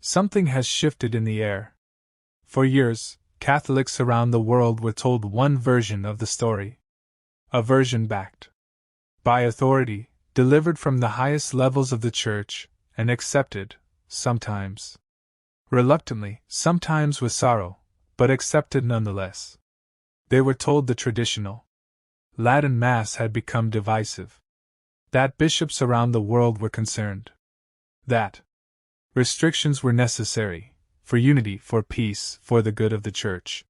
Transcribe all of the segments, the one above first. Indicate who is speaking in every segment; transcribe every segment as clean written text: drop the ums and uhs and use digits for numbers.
Speaker 1: Something has shifted in the air. For years, Catholics around the world were told one version of the story. A version backed by authority, delivered from the highest levels of the Church, and accepted, sometimes reluctantly, sometimes with sorrow, but accepted nonetheless. They were told the traditional Latin Mass had become divisive, that bishops around the world were concerned, that restrictions were necessary, for unity, for peace, for the good of the Church.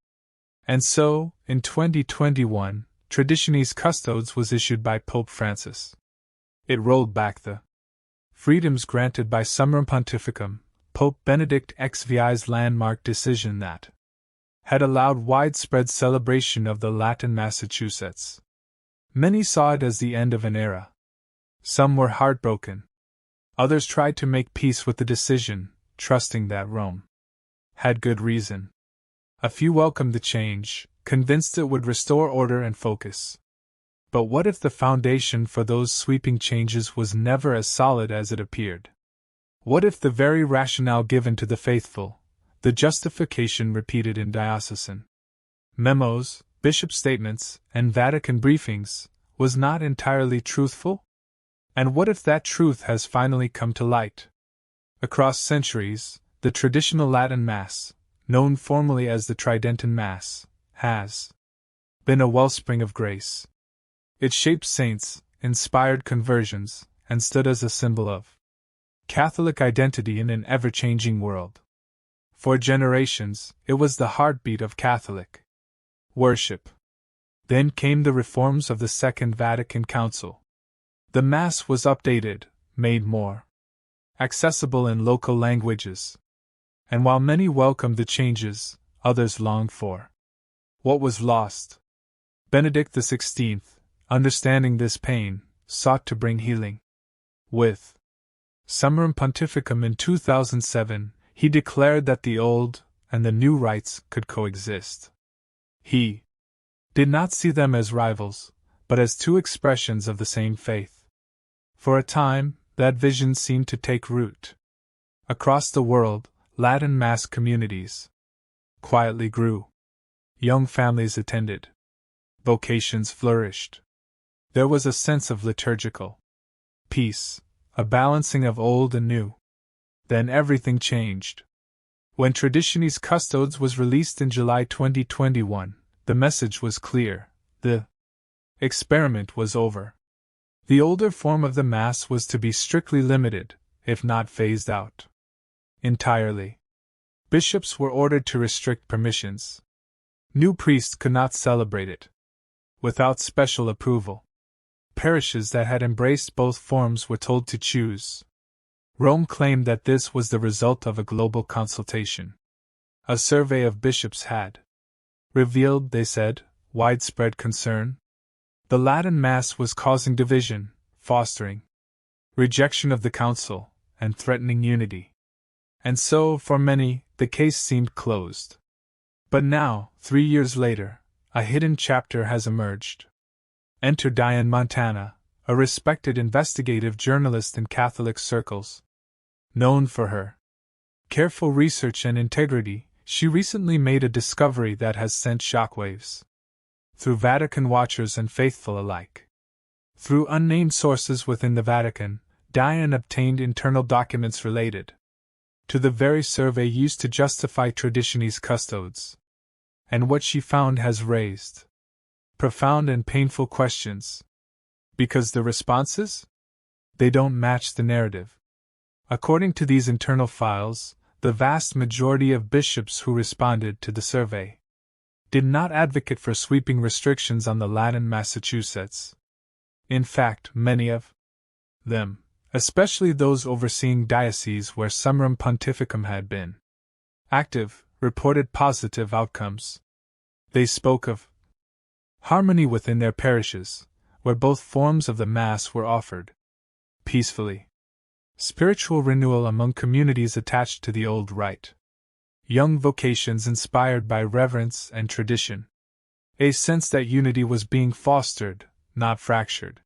Speaker 1: And so, in 2021, Traditionis Custodes was issued by Pope Francis. It rolled back the freedoms granted by Summorum Pontificum, Pope Benedict XIV's landmark decision that had allowed widespread celebration of the Latin Massachusetts. Many saw it as the end of an era. Some were heartbroken. Others tried to make peace with the decision, trusting that Rome had good reason. A few welcomed the change, convinced it would restore order and focus. But what if the foundation for those sweeping changes was never as solid as it appeared? What if the very rationale given to the faithful, the justification repeated in diocesan memos, bishop statements, and Vatican briefings, was not entirely truthful? And what if that truth has finally come to light? Across centuries, the traditional Latin Mass, known formally as the Tridentan Mass, has been a wellspring of grace. It shaped saints, inspired conversions, and stood as a symbol of Catholic identity in an ever-changing world. For generations, it was the heartbeat of Catholic worship. Then came the reforms of the Second Vatican Council. The Mass was updated, made more accessible in local languages. And while many welcomed the changes, others longed for what was lost. Benedict XVI, understanding this pain, sought to bring healing. With Summorum Pontificum in 2007, he declared that the old and the new rites could coexist. He did not see them as rivals, but as two expressions of the same faith. For a time, that vision seemed to take root. Across the world, Latin Mass communities quietly grew. Young families attended. Vocations flourished. There was a sense of liturgical peace, a balancing of old and new. Then everything changed. When Traditionis Custodes was released in July 2021, the message was clear: the experiment was over. The older form of the Mass was to be strictly limited, if not phased out entirely. Bishops were ordered to restrict permissions. New priests could not celebrate it without special approval. Parishes that had embraced both forms were told to choose. Rome claimed that this was the result of a global consultation. A survey of bishops had revealed, they said, widespread concern. The Latin Mass was causing division, fostering rejection of the Council, and threatening unity. And so, for many, the case seemed closed. But now, 3 years later, a hidden chapter has emerged. Enter Diane Montana, a respected investigative journalist in Catholic circles. Known for her careful research and integrity, she recently made a discovery that has sent shockwaves through Vatican watchers and faithful alike. Through unnamed sources within the Vatican, Diane obtained internal documents related to the very survey used to justify Traditionis Custodes. And what she found has raised profound and painful questions. Because the responses? They don't match the narrative. According to these internal files, the vast majority of bishops who responded to the survey did not advocate for sweeping restrictions on the Latin Massachusetts. In fact, many of them, especially those overseeing dioceses where Summorum Pontificum had been active, reported positive outcomes. They spoke of harmony within their parishes, where both forms of the Mass were offered peacefully. Spiritual renewal among communities attached to the old rite. Young vocations inspired by reverence and tradition. A sense that unity was being fostered, not fractured.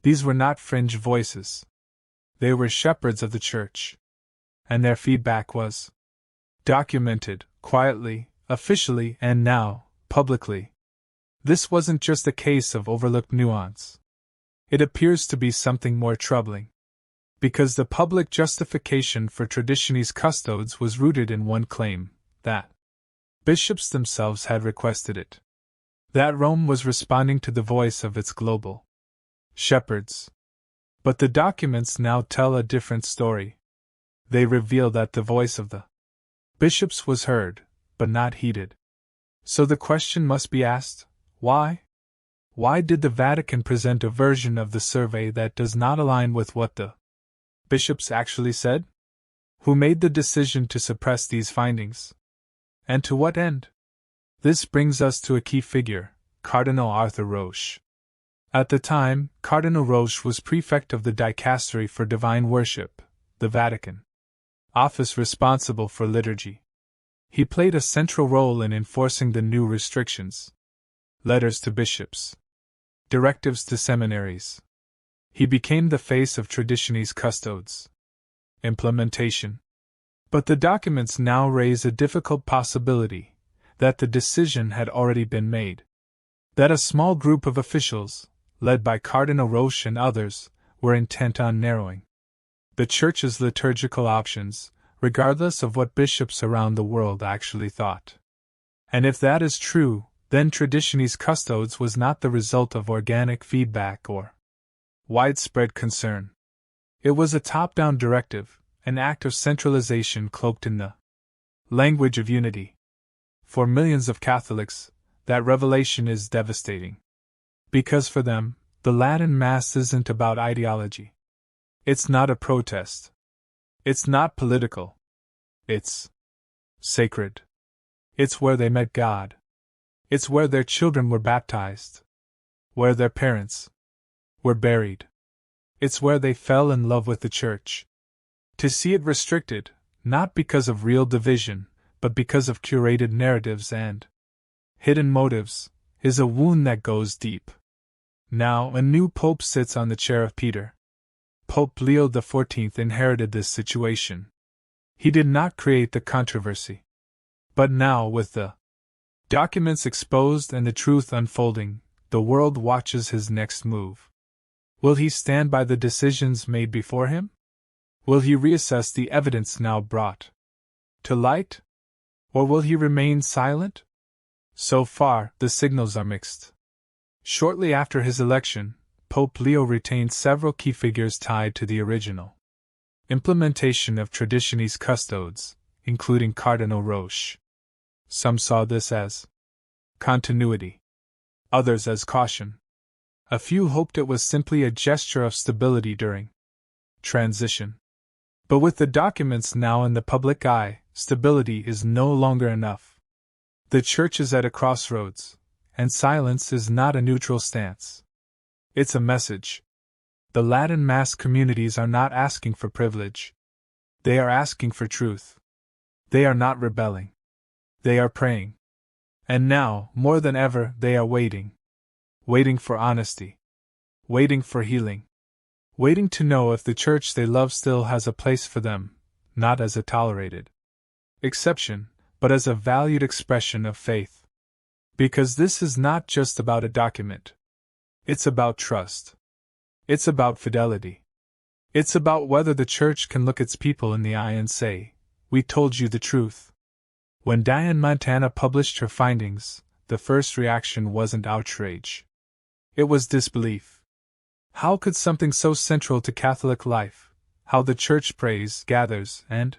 Speaker 1: These were not fringe voices. They were shepherds of the Church. and their feedback was documented, quietly, officially, and now, publicly. This wasn't just a case of overlooked nuance. It appears to be something more troubling. Because the public justification for Traditionis Custodes was rooted in one claim, that bishops themselves had requested it. That Rome was responding to the voice of its global shepherds. But the documents now tell a different story. They reveal that the voice of the bishops was heard, but not heeded. So the question must be asked, why? Why did the Vatican present a version of the survey that does not align with what the bishops actually said? Who made the decision to suppress these findings? And to what end? This brings us to a key figure, Cardinal Arthur Roche. At the time, Cardinal Roche was prefect of the Dicastery for Divine Worship, the Vatican office responsible for liturgy. He played a central role in enforcing the new restrictions. Letters to bishops. Directives to seminaries. He became the face of Traditionis Custodes. Implementation. But the documents now raise a difficult possibility, that the decision had already been made. That a small group of officials, led by Cardinal Roche and others, were intent on narrowing the Church's liturgical options, regardless of what bishops around the world actually thought. And if that is true, then Traditionis Custodes was not the result of organic feedback or widespread concern. It was a top-down directive, an act of centralization cloaked in the language of unity. For millions of Catholics, that revelation is devastating. Because for them, the Latin Mass isn't about ideology. It's not a protest. It's not political. It's sacred. It's where they met God. It's where their children were baptized. Where their parents were buried. It's where they fell in love with the Church. To see it restricted, not because of real division, but because of curated narratives and hidden motives, is a wound that goes deep. Now a new pope sits on the chair of Peter. Pope Leo XIV inherited this situation. He did not create the controversy. But now, with the documents exposed and the truth unfolding, the world watches his next move. Will he stand by the decisions made before him? Will he reassess the evidence now brought to light? Or will he remain silent? So far, the signals are mixed. Shortly after his election, Pope Leo retained several key figures tied to the original implementation of Traditionis Custodes, including Cardinal Roche. Some saw this as continuity, others as caution. A few hoped it was simply a gesture of stability during transition. But with the documents now in the public eye, stability is no longer enough. The Church is at a crossroads, and silence is not a neutral stance. It's a message. The Latin Mass communities are not asking for privilege. They are asking for truth. They are not rebelling. They are praying. And now, more than ever, they are waiting. Waiting for honesty. Waiting for healing. Waiting to know if the Church they love still has a place for them, not as a tolerated exception, but as a valued expression of faith. Because this is not just about a document. It's about trust. It's about fidelity. It's about whether the Church can look its people in the eye and say, "We told you the truth." When Diane Montana published her findings, the first reaction wasn't outrage. It was disbelief. How could something so central to Catholic life, how the Church prays, gathers, and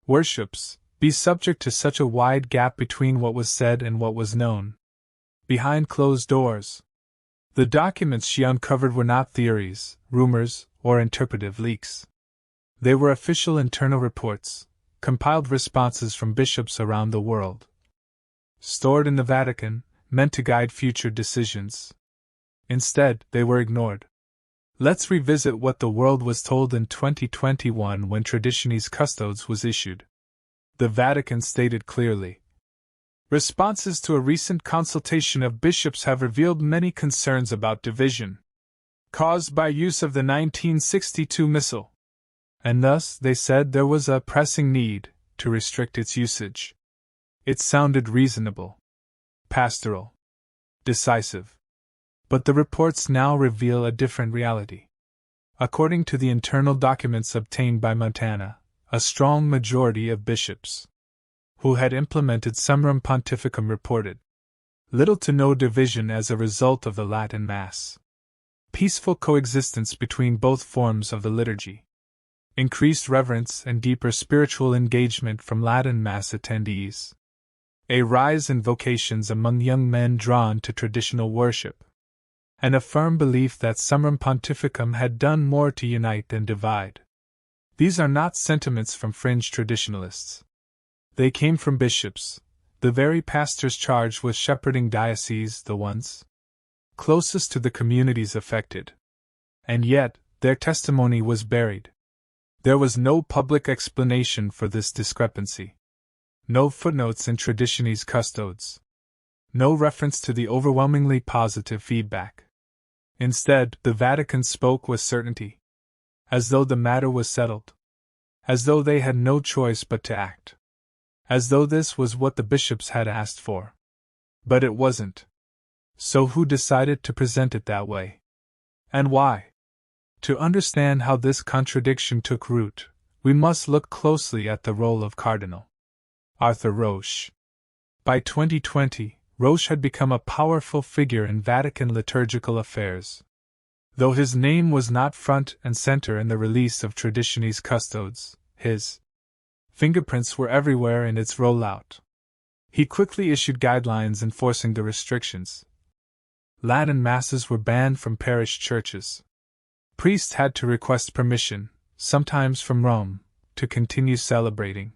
Speaker 1: worships, be subject to such a wide gap between what was said and what was known? Behind closed doors. The documents she uncovered were not theories, rumors, or interpretive leaks. They were official internal reports, compiled responses from bishops around the world. Stored in the Vatican, meant to guide future decisions. Instead, they were ignored. Let's revisit what the world was told in 2021 when Traditionis Custodes was issued. The Vatican stated clearly, responses to a recent consultation of bishops have revealed many concerns about division caused by use of the 1962 Missal and thus they said there was a pressing need to restrict its usage. It sounded reasonable, pastoral, decisive. But the reports now reveal a different reality. According to the internal documents obtained by Montana, a strong majority of bishops who had implemented Summorum Pontificum reported little to no division as a result of the Latin Mass, peaceful coexistence between both forms of the liturgy, increased reverence and deeper spiritual engagement from Latin Mass attendees, a rise in vocations among young men drawn to traditional worship, and a firm belief that Summorum Pontificum had done more to unite than divide. These are not sentiments from fringe traditionalists. They came from bishops, the very pastors charged with shepherding dioceses, the ones closest to the communities affected. And yet, their testimony was buried. There was no public explanation for this discrepancy. No footnotes in Traditionis Custodes. No reference to the overwhelmingly positive feedback. Instead, the Vatican spoke with certainty, as though the matter was settled, as though they had no choice but to act, as though this was what the bishops had asked for. But it wasn't. So who decided to present it that way? And why? To understand how this contradiction took root, we must look closely at the role of Cardinal Roche. By 2020, Roche had become a powerful figure in Vatican liturgical affairs. Though his name was not front and center in the release of Traditionis Custodes, his fingerprints were everywhere in its rollout. He quickly issued guidelines enforcing the restrictions. Latin Masses were banned from parish churches. Priests had to request permission, sometimes from Rome, to continue celebrating.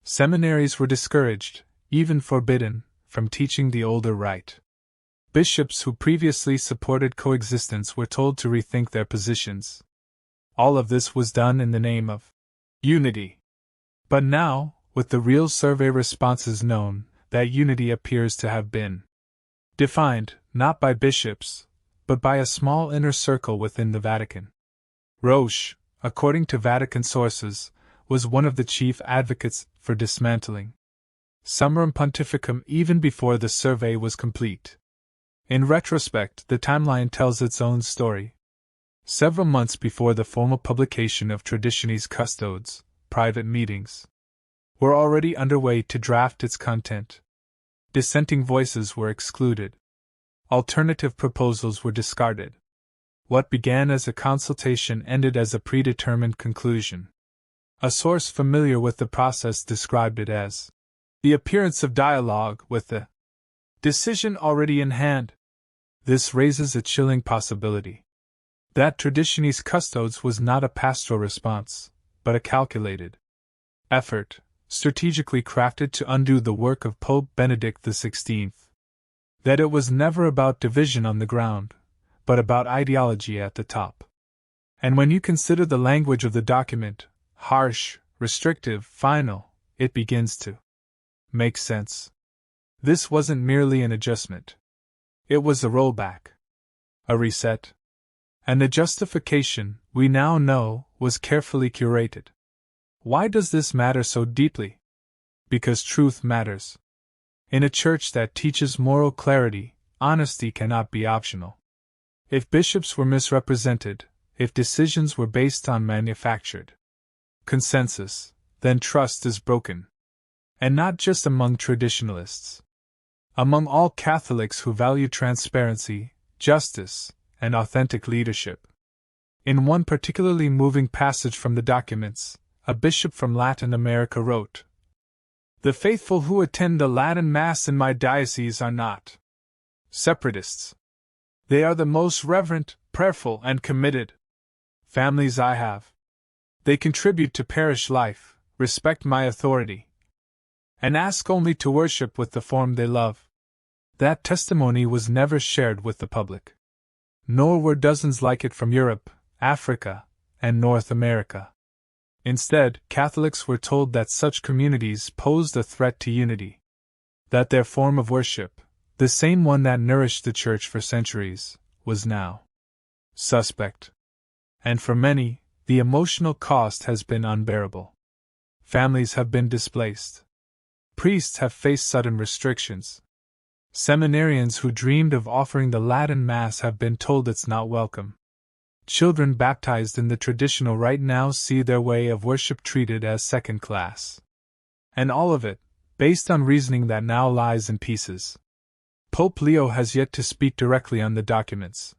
Speaker 1: Seminaries were discouraged, even forbidden, from teaching the older rite. Bishops who previously supported coexistence were told to rethink their positions. All of this was done in the name of unity. But now, with the real survey responses known, that unity appears to have been defined, not by bishops, but by a small inner circle within the Vatican. Roche, according to Vatican sources, was one of the chief advocates for dismantling Summorum Pontificum even before the survey was complete. In retrospect, the timeline tells its own story. Several months before the formal publication of Traditionis Custodes, private meetings were already underway to draft its content. Dissenting voices were excluded. Alternative proposals were discarded. What began as a consultation ended as a predetermined conclusion. A source familiar with the process described it as the appearance of dialogue with the decision already in hand. This raises a chilling possibility. That Traditionis Custodes was not a pastoral response, but a calculated effort, strategically crafted to undo the work of Pope Benedict XVI. That it was never about division on the ground, but about ideology at the top. And when you consider the language of the document, harsh, restrictive, final, it begins to make sense. This wasn't merely an adjustment. It was a rollback, a reset. And the justification, we now know, was carefully curated. Why does this matter so deeply? Because truth matters. In a church that teaches moral clarity, honesty cannot be optional. If bishops were misrepresented, if decisions were based on manufactured consensus, then trust is broken. And not just among traditionalists. Among all Catholics who value transparency, justice, and authentic leadership. In one particularly moving passage from the documents, a bishop from Latin America wrote, "The faithful who attend the Latin Mass in my diocese are not separatists. They are the most reverent, prayerful, and committed families I have. They contribute to parish life, respect my authority, and ask only to worship with the form they love." That testimony was never shared with the public. Nor were dozens like it from Europe, Africa, and North America. Instead, Catholics were told that such communities posed a threat to unity. That their form of worship, the same one that nourished the Church for centuries, was now suspect. And for many, The emotional cost has been unbearable. Families have been displaced. Priests have faced sudden restrictions. Seminarians who dreamed of offering the Latin Mass have been told it's not welcome. Children baptized in the traditional rite now see their way of worship treated as second class. And all of it, based on reasoning that now lies in pieces. Pope Leo has yet to speak directly on the documents.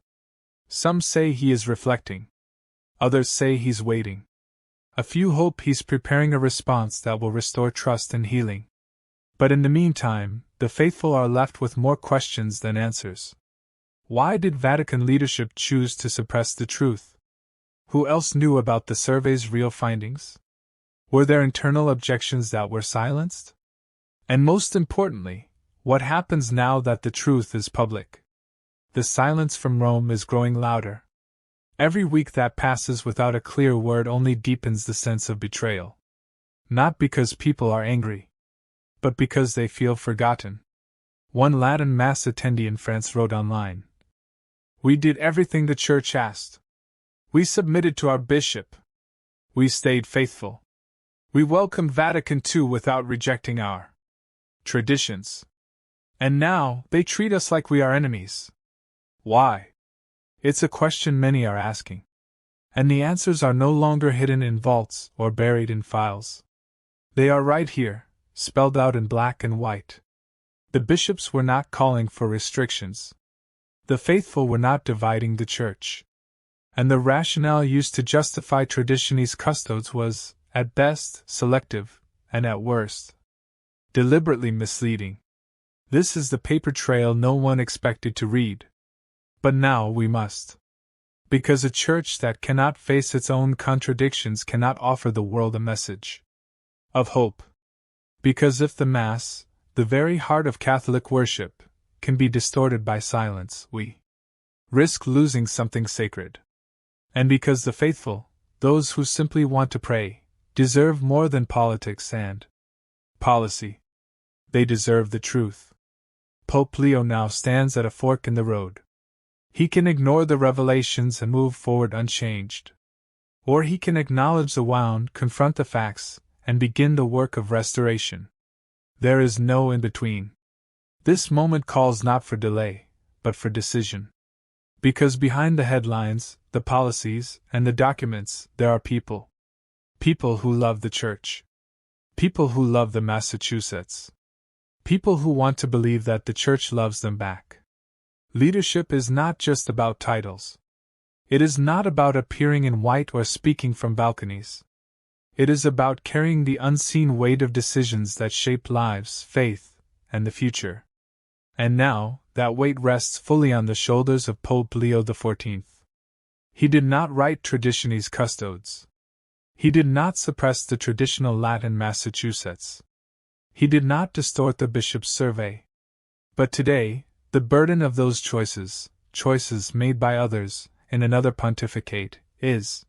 Speaker 1: Some say he is reflecting. Others say he's waiting. A few hope he's preparing a response that will restore trust and healing. But in the meantime, the faithful are left with more questions than answers. Why did Vatican leadership choose to suppress the truth? Who else knew about the survey's real findings? Were there internal objections that were silenced? And most importantly, what happens now that the truth is public? The silence from Rome is growing louder. Every week that passes without a clear word only deepens the sense of betrayal. Not because people are angry, but because they feel forgotten. One Latin Mass attendee in France wrote online, "We did everything the Church asked. We submitted to our bishop. We stayed faithful. We welcomed Vatican II without rejecting our traditions. And now they treat us like we are enemies. Why?" It's a question many are asking. And the answers are no longer hidden in vaults or buried in files. They are right here, spelled out in black and white. The bishops were not calling for restrictions. The faithful were not dividing the Church. And the rationale used to justify Traditionis Custodes was, at best, selective, and at worst, deliberately misleading. This is the paper trail no one expected to read. But now we must. Because a Church that cannot face its own contradictions cannot offer the world a message of hope. Because if the Mass, the very heart of Catholic worship, can be distorted by silence, we risk losing something sacred. And because the faithful, those who simply want to pray, deserve more than politics and policy. They deserve the truth. Pope Leo now stands at a fork in the road. He can ignore the revelations and move forward unchanged. Or he can acknowledge the wound, confront the facts, and begin the work of restoration. There is no in-between. This moment calls not for delay, but for decision. Because behind the headlines, the policies, and the documents, there are people. People who love the Church. People who love the Massachusetts. People who want to believe that the Church loves them back. Leadership is not just about titles. It is not about appearing in white or speaking from balconies. It is about carrying the unseen weight of decisions that shape lives, faith, and the future. And now, that weight rests fully on the shoulders of Pope Leo XIV. He did not write Traditionis Custodes. He did not suppress the traditional Latin Massachusetts. He did not distort the bishop's survey. But today, the burden of those choices made by others, in another pontificate, is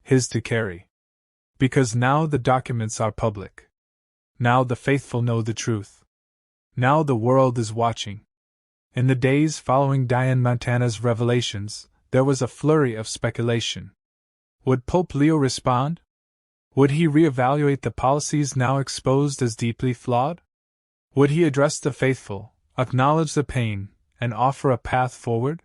Speaker 1: his to carry. Because now the documents are public. Now the faithful know the truth. Now the world is watching. In the days following Diane Montana's revelations, there was a flurry of speculation. Would Pope Leo respond? Would he reevaluate the policies now exposed as deeply flawed? Would he address the faithful, acknowledge the pain, and offer a path forward?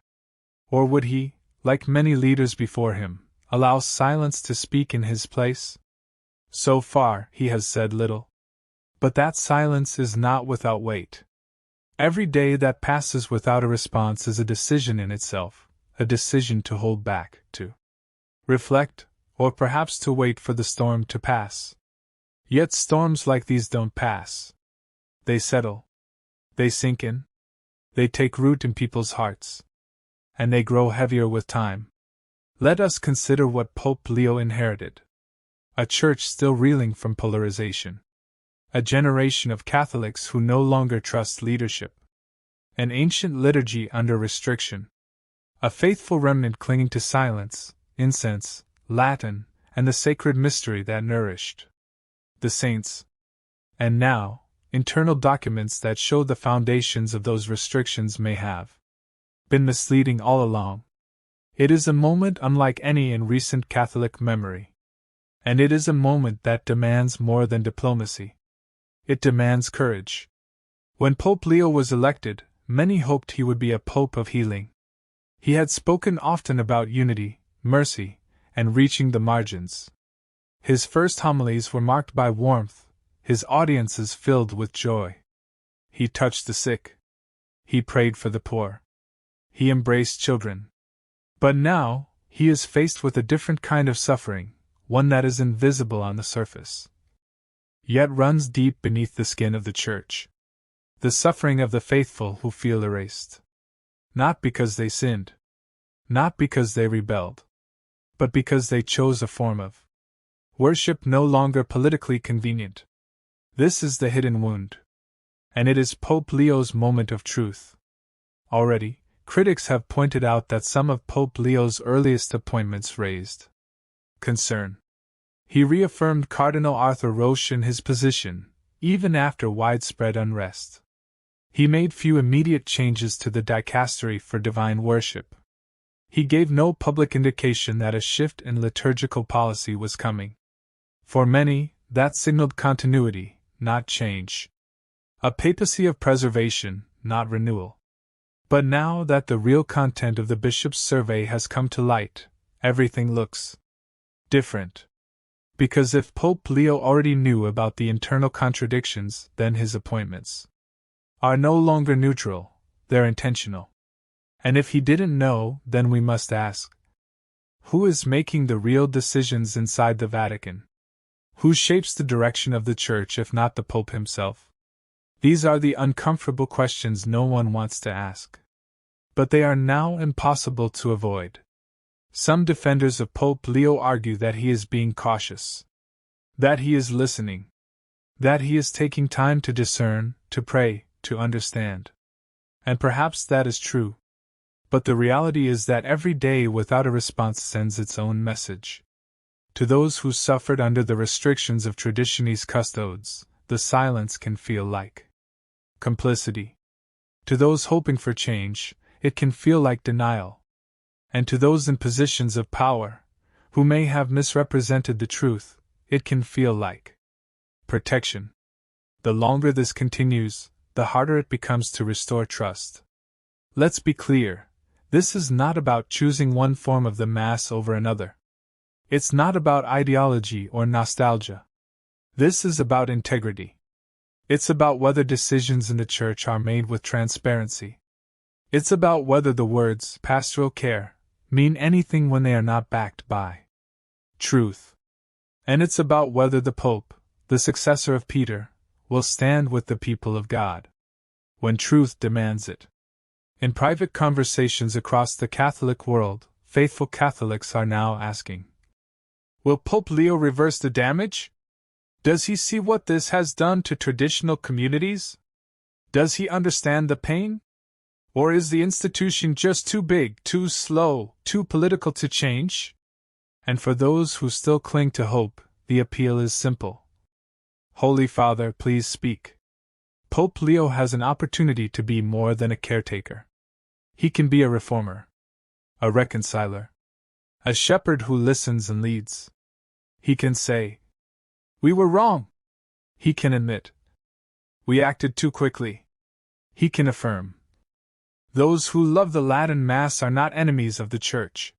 Speaker 1: Or would he, like many leaders before him, allow silence to speak in his place? So far, he has said little. But that silence is not without weight. Every day that passes without a response is a decision in itself, a decision to hold back, to reflect, or perhaps to wait for the storm to pass. Yet storms like these don't pass. They settle. They sink in. They take root in people's hearts. And they grow heavier with time. Let us consider what Pope Leo inherited. A church still reeling from polarization. A generation of Catholics who no longer trust leadership. An ancient liturgy under restriction. A faithful remnant clinging to silence, incense, Latin, and the sacred mystery that nourished the saints. And now, internal documents that show the foundations of those restrictions may have been misleading all along. It is a moment unlike any in recent Catholic memory. And it is a moment that demands more than diplomacy. It demands courage. When Pope Leo was elected, many hoped he would be a pope of healing. He had spoken often about unity, mercy, and reaching the margins. His first homilies were marked by warmth, his audiences filled with joy. He touched the sick. He prayed for the poor. He embraced children. But now, he is faced with a different kind of suffering, one that is invisible on the surface, yet runs deep beneath the skin of the Church. The suffering of the faithful who feel erased. Not because they sinned. Not because they rebelled. But because they chose a form of worship no longer politically convenient. This is the hidden wound. And it is Pope Leo's moment of truth. Already, critics have pointed out that some of Pope Leo's earliest appointments raised concern. He reaffirmed Cardinal Roche in his position, even after widespread unrest. He made few immediate changes to the dicastery for divine worship. He gave no public indication that a shift in liturgical policy was coming. For many, that signaled continuity, not change. A papacy of preservation, not renewal. But now that the real content of the bishop's survey has come to light, everything looks different. Because if Pope Leo already knew about the internal contradictions, then his appointments are no longer neutral, they're intentional. And if he didn't know, then we must ask, who is making the real decisions inside the Vatican? Who shapes the direction of the Church if not the Pope himself? These are the uncomfortable questions no one wants to ask. But they are now impossible to avoid. Some defenders of Pope Leo argue that he is being cautious. That he is listening. That he is taking time to discern, to pray, to understand. And perhaps that is true. But the reality is that every day without a response sends its own message. To those who suffered under the restrictions of Traditionis Custodes, the silence can feel like complicity. To those hoping for change, it can feel like denial. And to those in positions of power, who may have misrepresented the truth, it can feel like protection. The longer this continues, the harder it becomes to restore trust. Let's be clear, this is not about choosing one form of the Mass over another. It's not about ideology or nostalgia. This is about integrity. It's about whether decisions in the Church are made with transparency. It's about whether the words pastoral care mean anything when they are not backed by truth. And it's about whether the Pope, the successor of Peter, will stand with the people of God when truth demands it. In private conversations across the Catholic world, faithful Catholics are now asking, will Pope Leo reverse the damage? Does he see what this has done to traditional communities? Does he understand the pain? Or is the institution just too big, too slow, too political to change? And for those who still cling to hope, the appeal is simple. Holy Father, please speak. Pope Leo has an opportunity to be more than a caretaker. He can be a reformer, a reconciler, a shepherd who listens and leads. He can say, we were wrong. He can admit, we acted too quickly. He can affirm, those who love the Latin Mass are not enemies of the Church.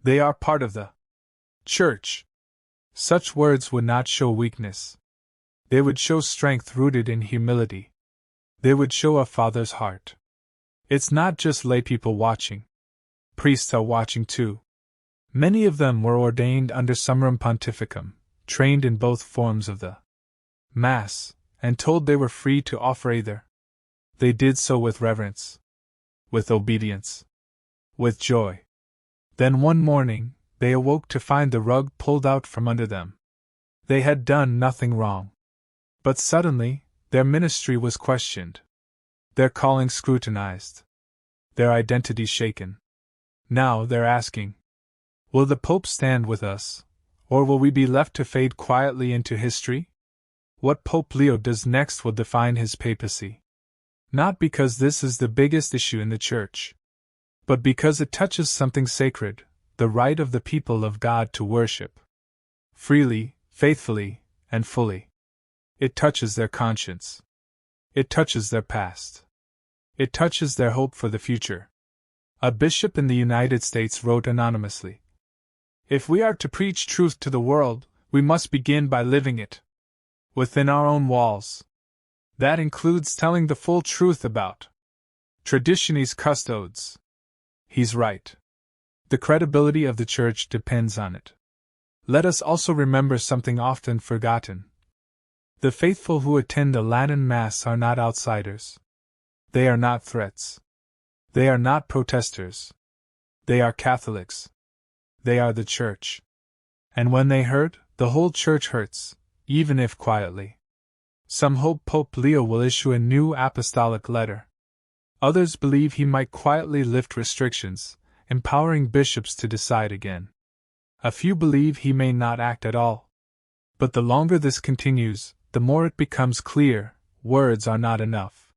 Speaker 1: They are part of the Church. Such words would not show weakness. They would show strength rooted in humility. They would show a father's heart. It's not just lay people watching. Priests are watching too. Many of them were ordained under Summorum Pontificum, trained in both forms of the Mass, and told they were free to offer either. They did so with reverence, with obedience, with joy. Then one morning, they awoke to find the rug pulled out from under them. They had done nothing wrong. But suddenly, their ministry was questioned. Their calling scrutinized. Their identity shaken. Now they're asking, will the Pope stand with us, or will we be left to fade quietly into history? What Pope Leo does next will define his papacy. Not because this is the biggest issue in the Church, but because it touches something sacred, the right of the people of God to worship freely, faithfully, and fully. It touches their conscience. It touches their past. It touches their hope for the future. A bishop in the United States wrote anonymously, "If we are to preach truth to the world, we must begin by living it. Within our own walls. That includes telling the full truth about Traditionis Custodes." He's right. The credibility of the Church depends on it. Let us also remember something often forgotten. The faithful who attend a Latin Mass are not outsiders. They are not threats. They are not protesters. They are Catholics. They are the Church. And when they hurt, the whole Church hurts, even if quietly. Some hope Pope Leo will issue a new apostolic letter. Others believe he might quietly lift restrictions, empowering bishops to decide again. A few believe he may not act at all. But the longer this continues, the more it becomes clear, words are not enough.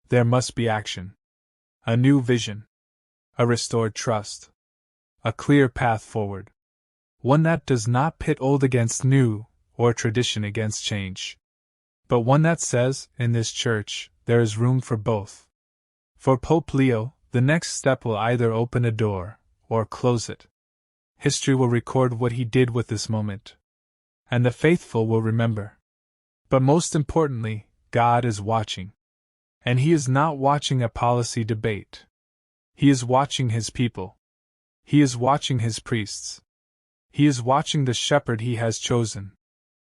Speaker 1: There must be action. A new vision. A restored trust. A clear path forward. One that does not pit old against new, or tradition against change. But one that says, in this Church, there is room for both. For Pope Leo, the next step will either open a door, or close it. History will record what he did with this moment. And the faithful will remember. But most importantly, God is watching. And he is not watching a policy debate. He is watching his people. He is watching his priests. He is watching the shepherd he has chosen.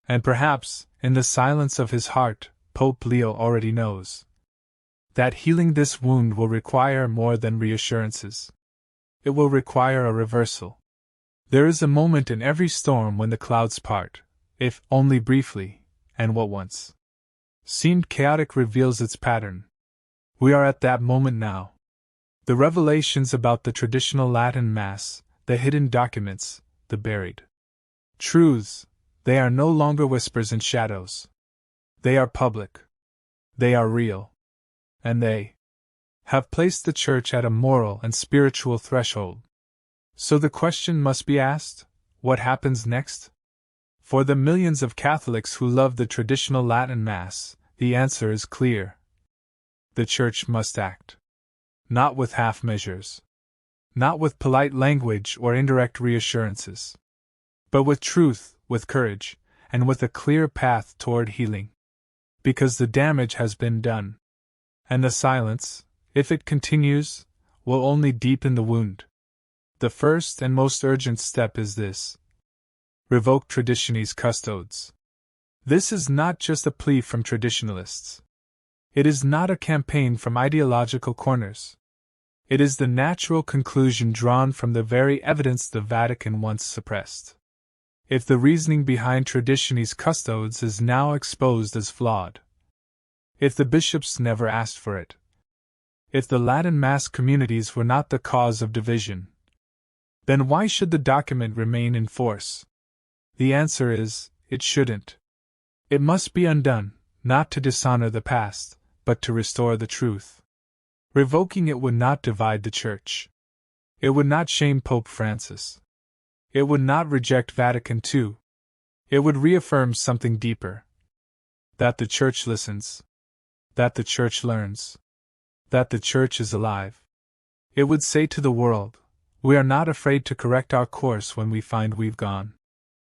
Speaker 1: And perhaps, in the silence of his heart, Pope Leo already knows that healing this wound will require more than reassurances. It will require a reversal. There is a moment in every storm when the clouds part, if only briefly, and what once seemed chaotic reveals its pattern. We are at that moment now. The revelations about the traditional Latin Mass, the hidden documents, the buried truths, they are no longer whispers and shadows. They are public. They are real. And they have placed the Church at a moral and spiritual threshold. So the question must be asked, what happens next? For the millions of Catholics who love the traditional Latin Mass, the answer is clear. The Church must act. Not with half measures. Not with polite language or indirect reassurances. But with truth, with courage, and with a clear path toward healing. Because the damage has been done. And the silence, if it continues, will only deepen the wound. The first and most urgent step is this. Revoke Traditionis Custodes. This is not just a plea from traditionalists. It is not a campaign from ideological corners. It is the natural conclusion drawn from the very evidence the Vatican once suppressed. If the reasoning behind Traditionis Custodes is now exposed as flawed, if the bishops never asked for it, if the Latin Mass communities were not the cause of division, then why should the document remain in force? The answer is, it shouldn't. It must be undone, not to dishonor the past, but to restore the truth. Revoking it would not divide the Church. It would not shame Pope Francis. It would not reject Vatican II. It would reaffirm something deeper. That the Church listens. That the Church learns. That the Church is alive. It would say to the world, we are not afraid to correct our course when we find we've gone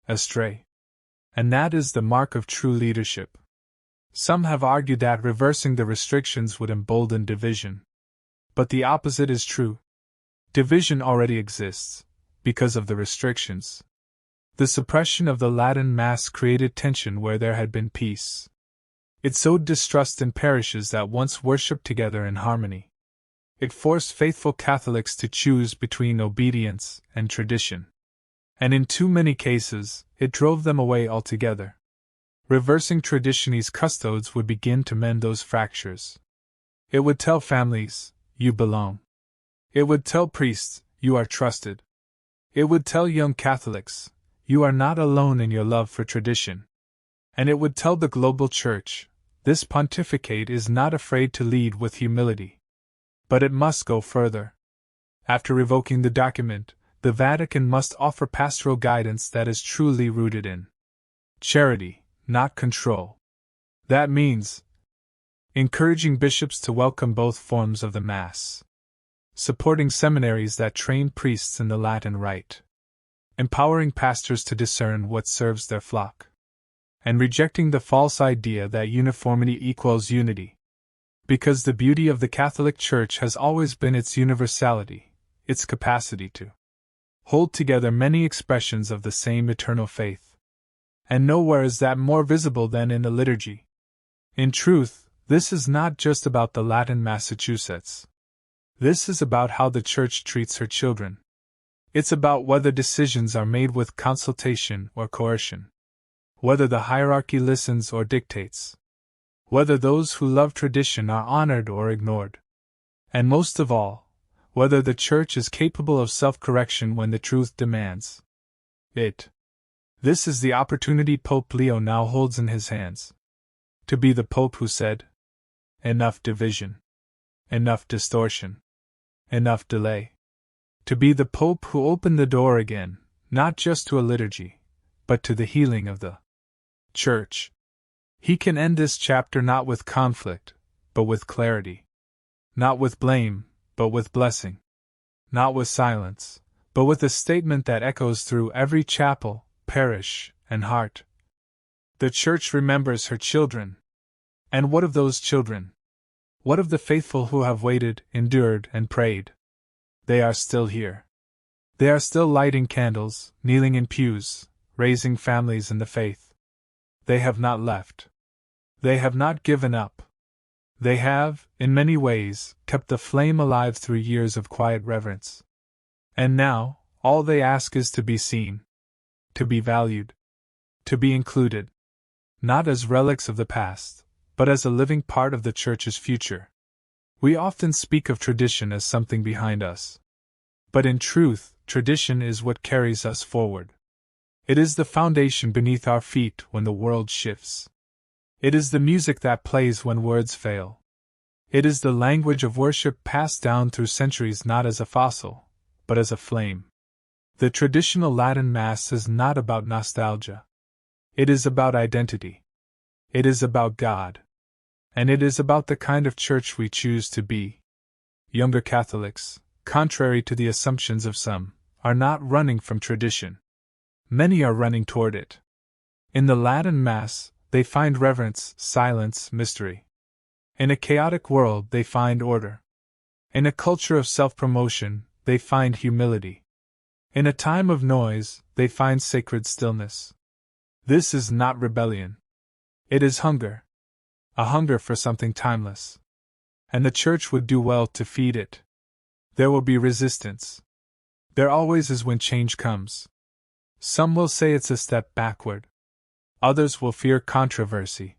Speaker 1: astray. And that is the mark of true leadership. Some have argued that reversing the restrictions would embolden division. But the opposite is true. Division already exists, because of the restrictions. The suppression of the Latin Mass created tension where there had been peace. It sowed distrust in parishes that once worshipped together in harmony. It forced faithful Catholics to choose between obedience and tradition. And in too many cases, it drove them away altogether. Reversing Traditionis Custodes would begin to mend those fractures. It would tell families, you belong. It would tell priests, you are trusted. It would tell young Catholics, you are not alone in your love for tradition. And it would tell the global Church, this pontificate is not afraid to lead with humility. But it must go further. After revoking the document, the Vatican must offer pastoral guidance that is truly rooted in charity, not control. That means encouraging bishops to welcome both forms of the Mass, supporting seminaries that train priests in the Latin Rite, empowering pastors to discern what serves their flock, and rejecting the false idea that uniformity equals unity. Because the beauty of the Catholic Church has always been its universality, its capacity to hold together many expressions of the same eternal faith. And nowhere is that more visible than in the liturgy. In truth, this is not just about the Latin Massachusetts. This is about how the Church treats her children. It's about whether decisions are made with consultation or coercion, whether the hierarchy listens or dictates, whether those who love tradition are honored or ignored, and most of all, whether the Church is capable of self-correction when the truth demands it. This is the opportunity Pope Leo now holds in his hands. To be the Pope who said, "Enough division. Enough distortion. Enough delay." To be the Pope who opened the door again, not just to a liturgy, but to the healing of the Church. He can end this chapter not with conflict, but with clarity. Not with blame, but with blessing. Not with silence, but with a statement that echoes through every chapel, parish, and heart. The Church remembers her children. And what of those children? What of the faithful who have waited, endured, and prayed? They are still here. They are still lighting candles, kneeling in pews, raising families in the faith. They have not left. They have not given up. They have, in many ways, kept the flame alive through years of quiet reverence. And now, all they ask is to be seen, to be valued, to be included, not as relics of the past, but as a living part of the Church's future. We often speak of tradition as something behind us. But in truth, tradition is what carries us forward. It is the foundation beneath our feet when the world shifts. It is the music that plays when words fail. It is the language of worship passed down through centuries not as a fossil, but as a flame. The traditional Latin Mass is not about nostalgia. It is about identity. It is about God. And it is about the kind of Church we choose to be. Younger Catholics, contrary to the assumptions of some, are not running from tradition. Many are running toward it. In the Latin Mass, they find reverence, silence, mystery. In a chaotic world, they find order. In a culture of self-promotion, they find humility. In a time of noise, they find sacred stillness. This is not rebellion. It is hunger. A hunger for something timeless. And the Church would do well to feed it. There will be resistance. There always is when change comes. Some will say it's a step backward. Others will fear controversy.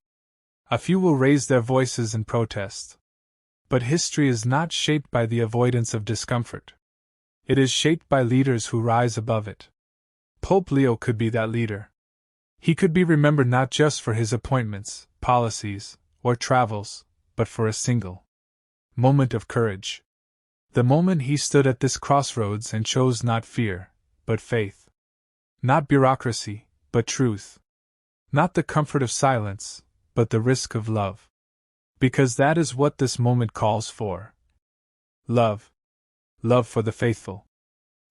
Speaker 1: A few will raise their voices in protest. But history is not shaped by the avoidance of discomfort. It is shaped by leaders who rise above it. Pope Leo could be that leader. He could be remembered not just for his appointments, policies, or travels, but for a single moment of courage. The moment he stood at this crossroads and chose not fear, but faith. Not bureaucracy, but truth. Not the comfort of silence, but the risk of love. Because that is what this moment calls for. Love. Love for the faithful.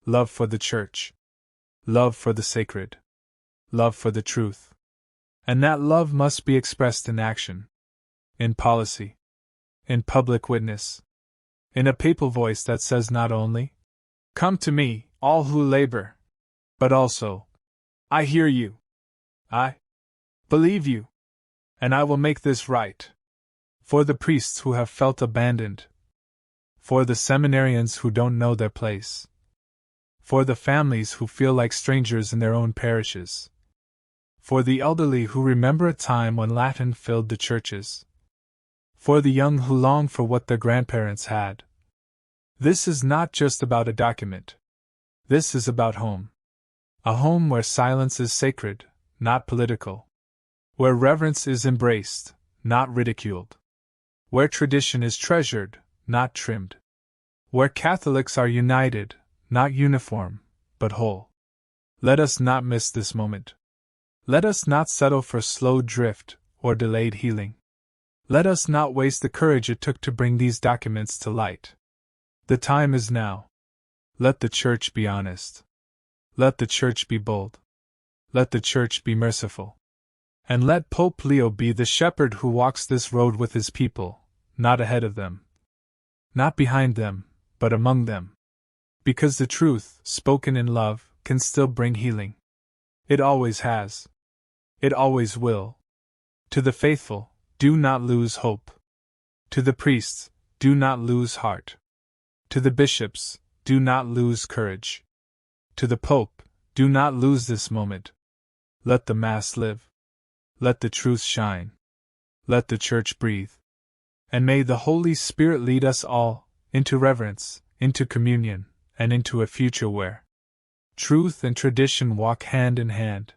Speaker 1: Love for the Church. Love for the sacred. Love for the truth. And that love must be expressed in action. In policy. In public witness. In a papal voice that says not only, "Come to me, all who labor," but also, "I hear you. I believe you. And I will make this right." For the priests who have felt abandoned. For the seminarians who don't know their place. For the families who feel like strangers in their own parishes. For the elderly who remember a time when Latin filled the churches. For the young who long for what their grandparents had. This is not just about a document. This is about home. A home where silence is sacred, not political. Where reverence is embraced, not ridiculed. Where tradition is treasured, not trimmed. where Catholics are united, not uniform, but whole. Let us not miss this moment. Let us not settle for slow drift or delayed healing. Let us not waste the courage it took to bring these documents to light. The time is now. Let the Church be honest. Let the Church be bold. Let the Church be merciful. And let Pope Leo be the shepherd who walks this road with his people, not ahead of them, not behind them, but among them. Because the truth, spoken in love, can still bring healing. It always has. It always will. To the faithful, do not lose hope. To the priests, do not lose heart. To the bishops, do not lose courage. To the Pope, do not lose this moment. Let the Mass live. Let the truth shine. Let the Church breathe. And may the Holy Spirit lead us all into reverence, into communion, and into a future where truth and tradition walk hand in hand.